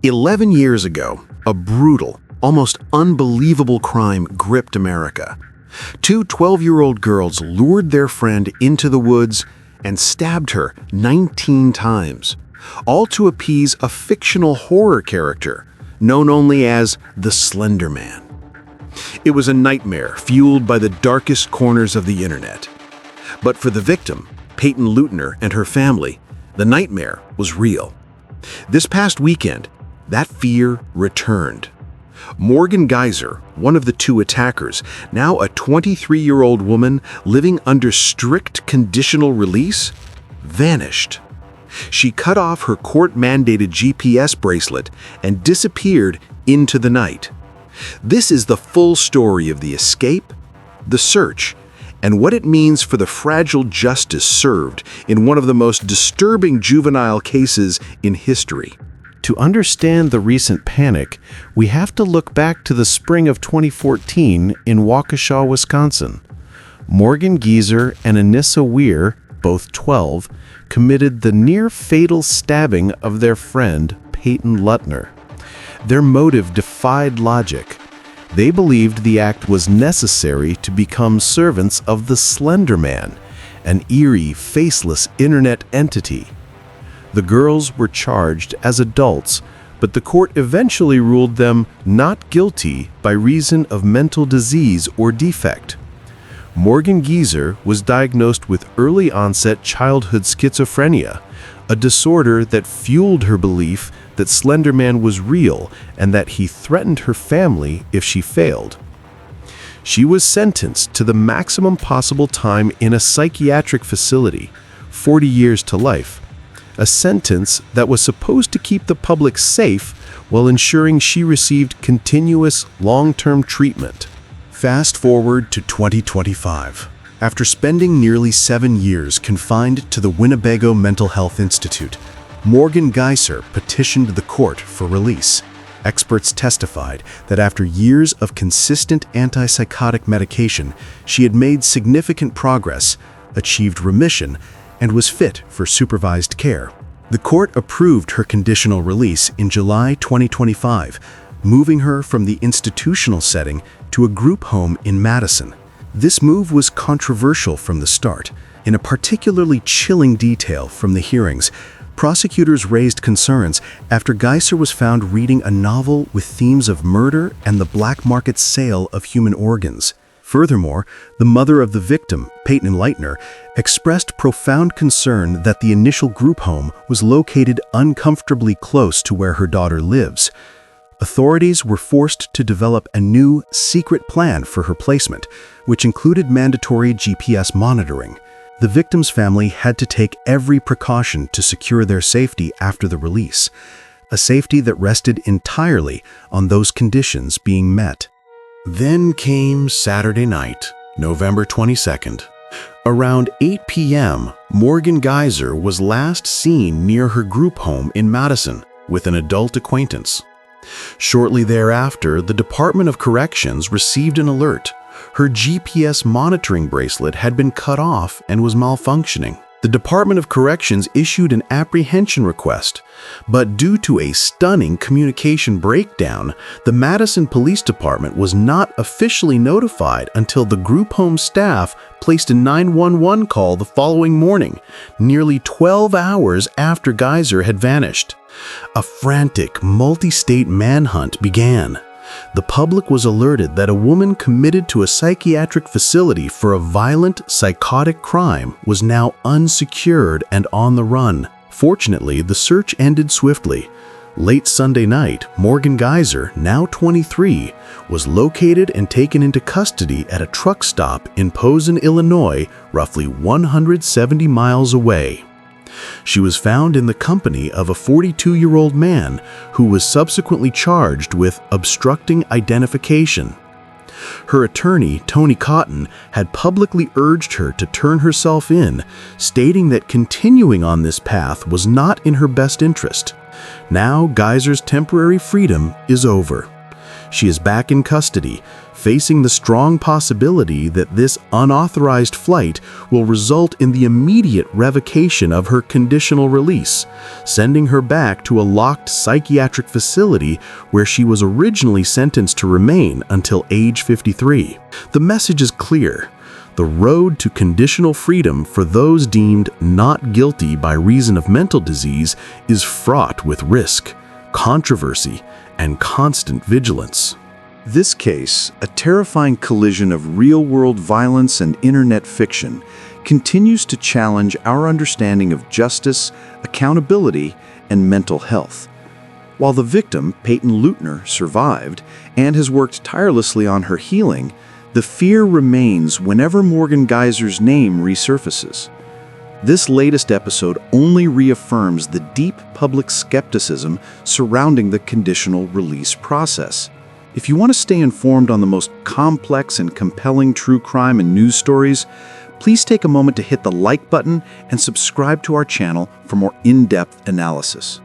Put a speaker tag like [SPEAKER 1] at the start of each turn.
[SPEAKER 1] 11 years ago, a brutal, almost unbelievable crime gripped America. Two 12-year-old girls lured their friend into the woods and stabbed her 19 times, all to appease a fictional horror character known only as the Slender Man. It was a nightmare fueled by the darkest corners of the internet. But for the victim, Peyton Leutner, and her family, the nightmare was real. This past weekend, that fear returned. Morgan Geyser, one of the two attackers, now a 23-year-old woman living under strict conditional release, vanished. She cut off her court-mandated GPS bracelet and disappeared into the night. This is the full story of the escape, the search, and what it means for the fragile justice served in one of the most disturbing juvenile cases in history.
[SPEAKER 2] To understand the recent panic, we have to look back to the spring of 2014 in Waukesha, Wisconsin. Morgan Geyser and Anissa Weir, both 12, committed the near-fatal stabbing of their friend, Peyton Leutner. Their motive defied logic. They believed the act was necessary to become servants of the Slender Man, an eerie, faceless internet entity. The girls were charged as adults, but the court eventually ruled them not guilty by reason of mental disease or defect. Morgan Geyser was diagnosed with early-onset childhood schizophrenia, a disorder that fueled her belief that Slender Man was real and that he threatened her family if she failed. She was sentenced to the maximum possible time in a psychiatric facility, 40 years to life, a sentence that was supposed to keep the public safe while ensuring she received continuous long-term treatment.
[SPEAKER 1] Fast forward to 2025. After spending nearly 7 years confined to the Winnebago Mental Health Institute, Morgan Geyser petitioned the court for release. Experts testified that after years of consistent antipsychotic medication, she had made significant progress, achieved remission, and was fit for supervised care. The court approved her conditional release in July 2025, moving her from the institutional setting to a group home in Madison. This move was controversial from the start. In a particularly chilling detail from the hearings, prosecutors raised concerns after Geyser was found reading a novel with themes of murder and the black market sale of human organs. Furthermore, the mother of the victim, Peyton Leutner, expressed profound concern that the initial group home was located uncomfortably close to where her daughter lives. Authorities were forced to develop a new, secret plan for her placement, which included mandatory GPS monitoring. The victim's family had to take every precaution to secure their safety after the release, a safety that rested entirely on those conditions being met. Then came Saturday night, November 22nd. Around 8 p.m., Morgan Geyser was last seen near her group home in Madison with an adult acquaintance. Shortly thereafter, the Department of Corrections received an alert. Her GPS monitoring bracelet had been cut off and was malfunctioning. The Department of Corrections issued an apprehension request, but due to a stunning communication breakdown, the Madison Police Department was not officially notified until the group home staff placed a 911 call the following morning, nearly 12 hours after Geyser had vanished. A frantic, multi-state manhunt began. The public was alerted that a woman committed to a psychiatric facility for a violent, psychotic crime was now unsecured and on the run. Fortunately, the search ended swiftly. Late Sunday night, Morgan Geyser, now 23, was located and taken into custody at a truck stop in Posen, Illinois, roughly 170 miles away. She was found in the company of a 42-year-old man who was subsequently charged with obstructing identification. Her attorney, Tony Cotton, had publicly urged her to turn herself in, stating that continuing on this path was not in her best interest. Now, Geyser's temporary freedom is over. She is back in custody, facing the strong possibility that this unauthorized flight will result in the immediate revocation of her conditional release, sending her back to a locked psychiatric facility where she was originally sentenced to remain until age 53. The message is clear. The road to conditional freedom for those deemed not guilty by reason of mental disease is fraught with risk, controversy, and constant vigilance. This case, a terrifying collision of real-world violence and internet fiction, continues to challenge our understanding of justice, accountability, and mental health. While the victim, Peyton Leutner, survived and has worked tirelessly on her healing, the fear remains whenever Morgan Geyser's name resurfaces. This latest episode only reaffirms the deep public skepticism surrounding the conditional release process. If you want to stay informed on the most complex and compelling true crime and news stories, please take a moment to hit the like button and subscribe to our channel for more in-depth analysis.